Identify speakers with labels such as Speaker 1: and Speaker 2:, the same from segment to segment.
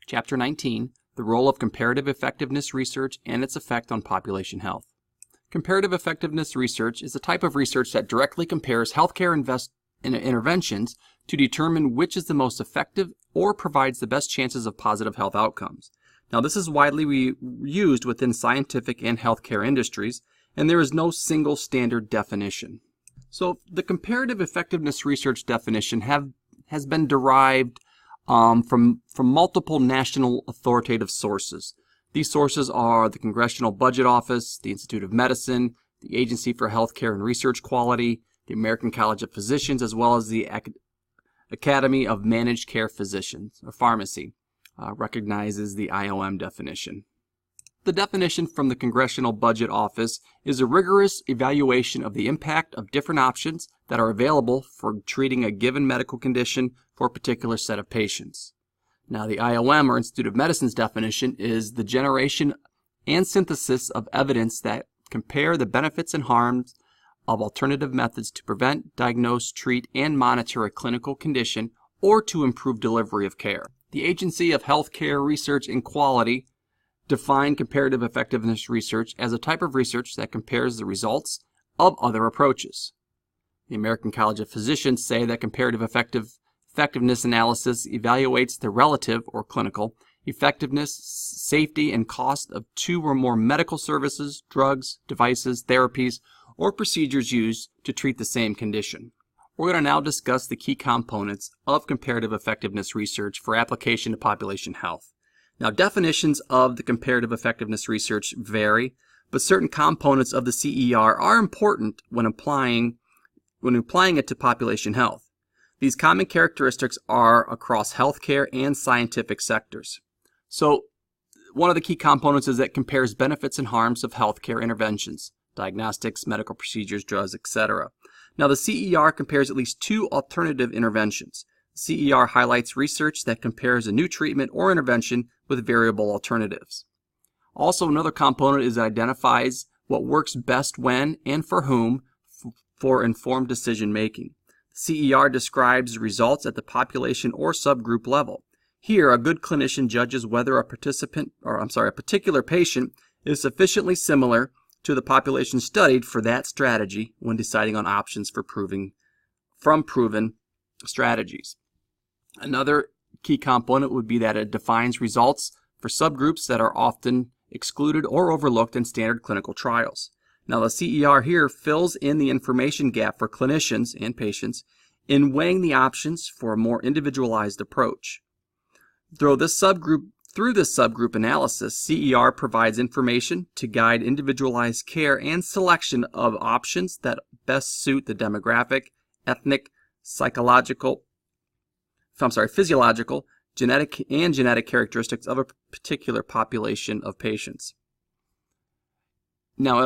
Speaker 1: Chapter 19, The Role of Comparative Effectiveness Research and Its Effect on Population Health. Comparative effectiveness research is a type of research that directly compares healthcare interventions to determine which is the most effective or provides the best chances of positive health outcomes. Now, this is widely used within scientific and healthcare industries, and there is no single standard definition. So, the comparative effectiveness research definition has been derived from multiple national authoritative sources. These sources are the Congressional Budget Office, the Institute of Medicine, the Agency for Healthcare and Research Quality, the American College of Physicians, as well as the Academy of Managed Care Physicians, or Pharmacy, recognizes the IOM definition. The definition from the Congressional Budget Office is a rigorous evaluation of the impact of different options that are available for treating a given medical condition for a particular set of patients. Now, the IOM, or Institute of Medicine's definition, is the generation and synthesis of evidence that compare the benefits and harms of alternative methods to prevent, diagnose, treat, and monitor a clinical condition or to improve delivery of care. The Agency of Healthcare Research and Quality defined comparative effectiveness research as a type of research that compares the results of other approaches. The American College of Physicians say that comparative effectiveness analysis evaluates the relative, or clinical, effectiveness, safety, and cost of two or more medical services, drugs, devices, therapies, or procedures used to treat the same condition. We're going to now discuss the key components of comparative effectiveness research for application to population health. Now, definitions of the comparative effectiveness research vary, but certain components of the CER are important when applying it to population health. These common characteristics are across healthcare and scientific sectors. So, one of the key components is that it compares benefits and harms of healthcare interventions, diagnostics, medical procedures, drugs, etc. Now, the CER compares at least two alternative interventions. The CER highlights research that compares a new treatment or intervention with variable alternatives. Also, another component is it identifies what works best when and for whom for informed decision making. CER describes results at the population or subgroup level. Here, a good clinician judges whether a particular patient is sufficiently similar to the population studied for that strategy when deciding on options for proven strategies. Another key component would be that it defines results for subgroups that are often excluded or overlooked in standard clinical trials. Now, the CER here fills in the information gap for clinicians and patients in weighing the options for a more individualized approach. Through this subgroup analysis, CER provides information to guide individualized care and selection of options that best suit the demographic, ethnic, physiological, genetic characteristics of a particular population of patients. Now,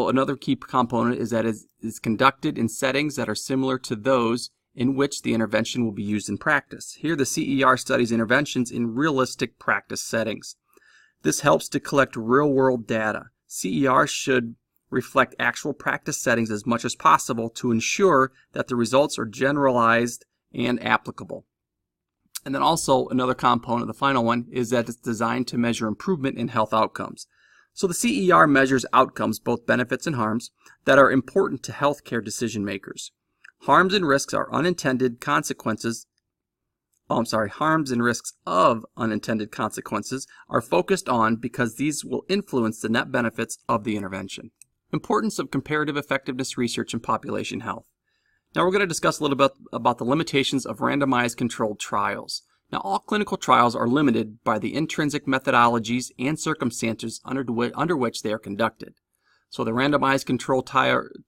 Speaker 1: another key component is that it is conducted in settings that are similar to those in which the intervention will be used in practice. Here, the CER studies interventions in realistic practice settings. This helps to collect real-world data. CER should reflect actual practice settings as much as possible to ensure that the results are generalized and applicable. And then also another component, the final one, is that it's designed to measure improvement in health outcomes. So the CER measures outcomes, both benefits and harms, that are important to healthcare decision makers. Harms and risks of unintended consequences are focused on because these will influence the net benefits of the intervention. Importance of comparative effectiveness research in population health. Now we're going to discuss a little bit about the limitations of randomized controlled trials. Now, all clinical trials are limited by the intrinsic methodologies and circumstances under which they are conducted. So the randomized controlled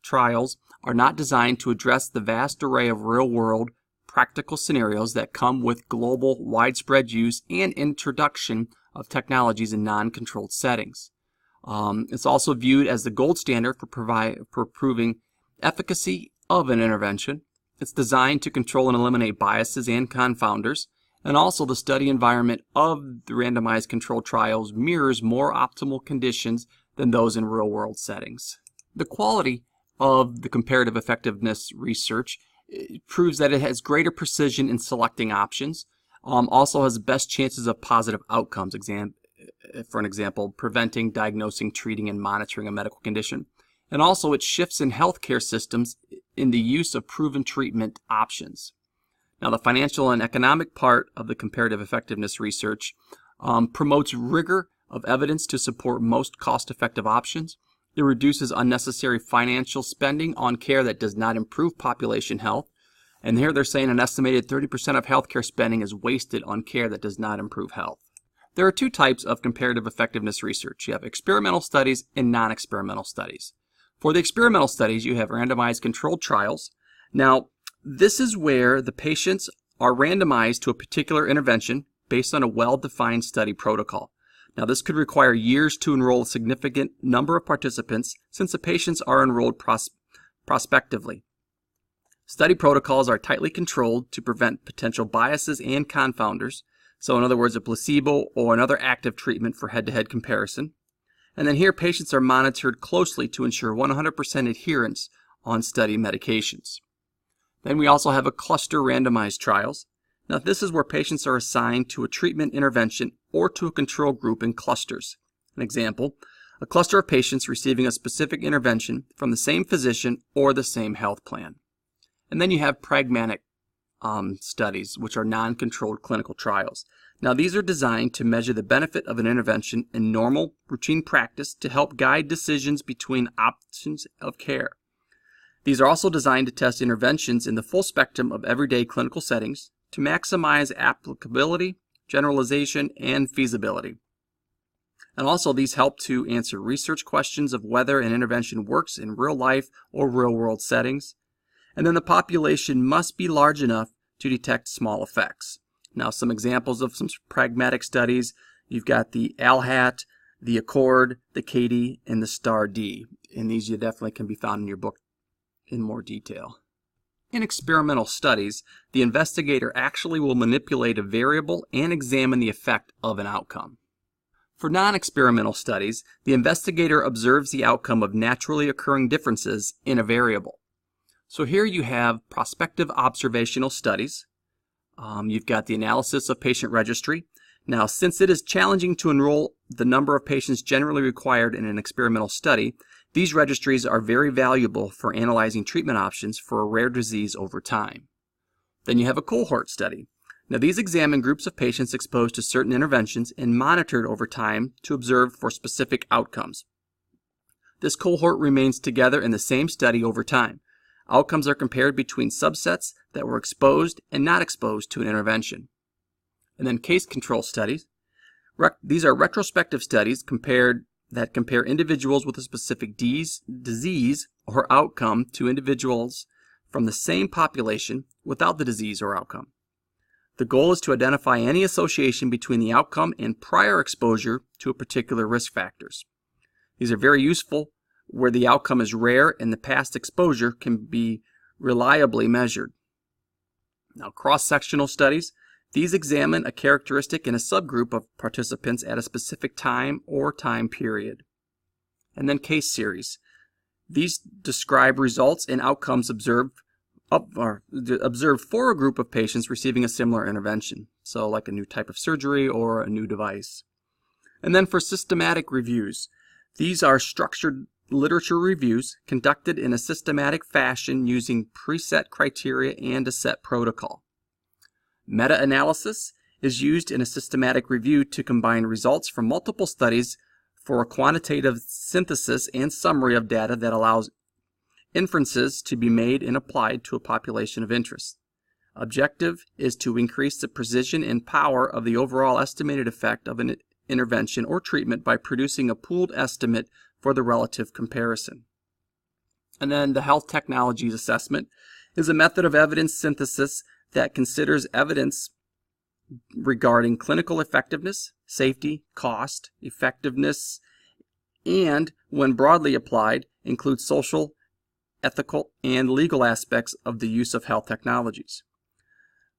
Speaker 1: trials are not designed to address the vast array of real-world practical scenarios that come with global widespread use and introduction of technologies in non-controlled settings. It's also viewed as the gold standard for proving efficacy of an intervention. It's designed to control and eliminate biases and confounders. And also the study environment of the randomized controlled trials mirrors more optimal conditions than those in real-world settings. The quality of the comparative effectiveness research proves that it has greater precision in selecting options. also has the best chances of positive outcomes, for an example, preventing, diagnosing, treating, and monitoring a medical condition. And also it shifts in healthcare systems in the use of proven treatment options. Now, the financial and economic part of the comparative effectiveness research promotes rigor of evidence to support most cost-effective options. It reduces unnecessary financial spending on care that does not improve population health. And here they're saying an estimated 30% of healthcare spending is wasted on care that does not improve health. There are two types of comparative effectiveness research. You have experimental studies and non-experimental studies. For the experimental studies, you have randomized controlled trials. Now, this is where the patients are randomized to a particular intervention based on a well-defined study protocol. Now, this could require years to enroll a significant number of participants since the patients are enrolled prospectively. Study protocols are tightly controlled to prevent potential biases and confounders. So in other words, a placebo or another active treatment for head-to-head comparison. And then here, patients are monitored closely to ensure 100% adherence on study medications. Then we also have a cluster randomized trials. Now, this is where patients are assigned to a treatment intervention or to a control group in clusters. An example, a cluster of patients receiving a specific intervention from the same physician or the same health plan. And then you have pragmatic studies, which are non-controlled clinical trials. Now, these are designed to measure the benefit of an intervention in normal routine practice to help guide decisions between options of care. These are also designed to test interventions in the full spectrum of everyday clinical settings to maximize applicability, generalization, and feasibility. And also, these help to answer research questions of whether an intervention works in real life or real-world settings. And then the population must be large enough to detect small effects. Now, some examples of some pragmatic studies, you've got the ALHAT, the ACCORD, the CATIE, and the STAR-D. And these you definitely can be found in your book in more detail. In experimental studies, the investigator actually will manipulate a variable and examine the effect of an outcome. For non-experimental studies, the investigator observes the outcome of naturally occurring differences in a variable. So here you have prospective observational studies. You've got the analysis of patient registry. Now, since it is challenging to enroll the number of patients generally required in an experimental study, these registries are very valuable for analyzing treatment options for a rare disease over time. Then you have a cohort study. Now, these examine groups of patients exposed to certain interventions and monitored over time to observe for specific outcomes. This cohort remains together in the same study over time. Outcomes are compared between subsets that were exposed and not exposed to an intervention. And then case control studies. These are retrospective studies that compare individuals with a specific disease or outcome to individuals from the same population without the disease or outcome. The goal is to identify any association between the outcome and prior exposure to a particular risk factors. These are very useful where the outcome is rare and the past exposure can be reliably measured. Now, cross-sectional studies. These examine a characteristic in a subgroup of participants at a specific time or time period. And then case series. These describe results and outcomes observed for a group of patients receiving a similar intervention, so like a new type of surgery or a new device. And then for systematic reviews, these are structured literature reviews conducted in a systematic fashion using preset criteria and a set protocol. Meta-analysis is used in a systematic review to combine results from multiple studies for a quantitative synthesis and summary of data that allows inferences to be made and applied to a population of interest. Objective is to increase the precision and power of the overall estimated effect of an intervention or treatment by producing a pooled estimate for the relative comparison. And then the health technologies assessment is a method of evidence synthesis that considers evidence regarding clinical effectiveness, safety, cost, effectiveness, and, when broadly applied, includes social, ethical, and legal aspects of the use of health technologies.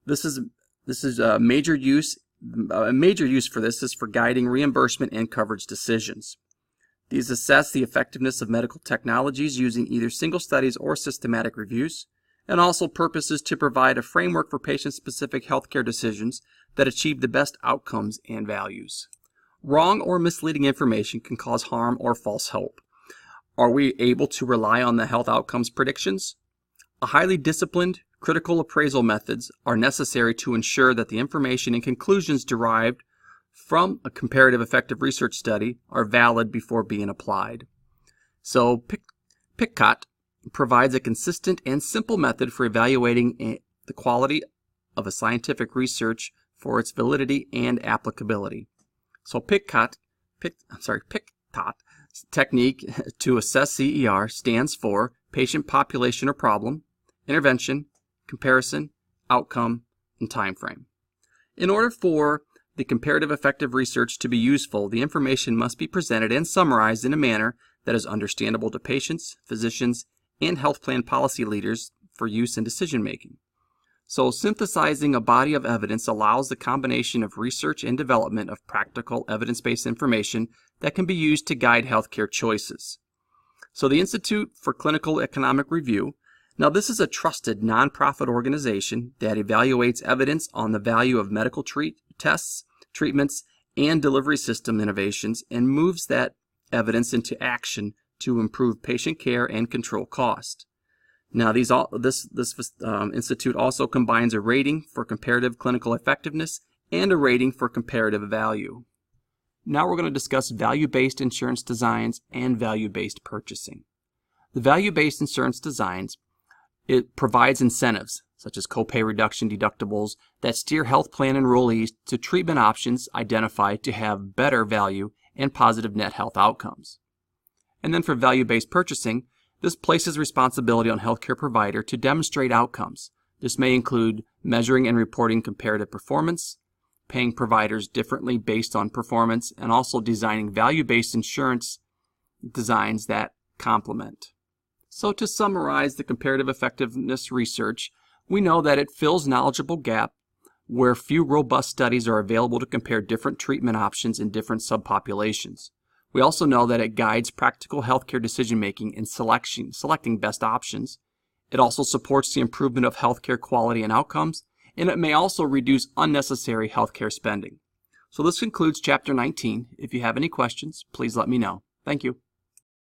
Speaker 1: This is a major use for this is for guiding reimbursement and coverage decisions. These assess the effectiveness of medical technologies using either single studies or systematic reviews. and also purpose is to provide a framework for patient-specific healthcare decisions that achieve the best outcomes and values. Wrong or misleading information can cause harm or false hope. Are we able to rely on the health outcomes predictions? A highly disciplined, critical appraisal methods are necessary to ensure that the information and conclusions derived from a comparative effective research study are valid before being applied. So PICCOT provides a consistent and simple method for evaluating the quality of a scientific research for its validity and applicability. So PICCOT technique to assess CER stands for patient population or problem, intervention, comparison, outcome, and time frame. In order for the comparative effective research to be useful, the information must be presented and summarized in a manner that is understandable to patients, physicians, and health plan policy leaders for use in decision making. So synthesizing a body of evidence allows the combination of research and development of practical evidence-based information that can be used to guide healthcare choices. So the Institute for Clinical Economic Review, now this is a trusted nonprofit organization that evaluates evidence on the value of medical tests, treatments, and delivery system innovations and moves that evidence into action to improve patient care and control cost. Now, this institute also combines a rating for comparative clinical effectiveness and a rating for comparative value. Now we're going to discuss value-based insurance designs and value-based purchasing. The value-based insurance designs, it provides incentives, such as copay reduction deductibles, that steer health plan enrollees to treatment options identified to have better value and positive net health outcomes. And then for value-based purchasing, this places responsibility on healthcare provider to demonstrate outcomes. This may include measuring and reporting comparative performance, paying providers differently based on performance, and also designing value-based insurance designs that complement. So to summarize the comparative effectiveness research, we know that it fills knowledgeable gap where few robust studies are available to compare different treatment options in different subpopulations. We also know that it guides practical healthcare decision-making in selecting best options. It also supports the improvement of healthcare quality and outcomes, and it may also reduce unnecessary healthcare spending. So this concludes Chapter 19. If you have any questions, please let me know. Thank you.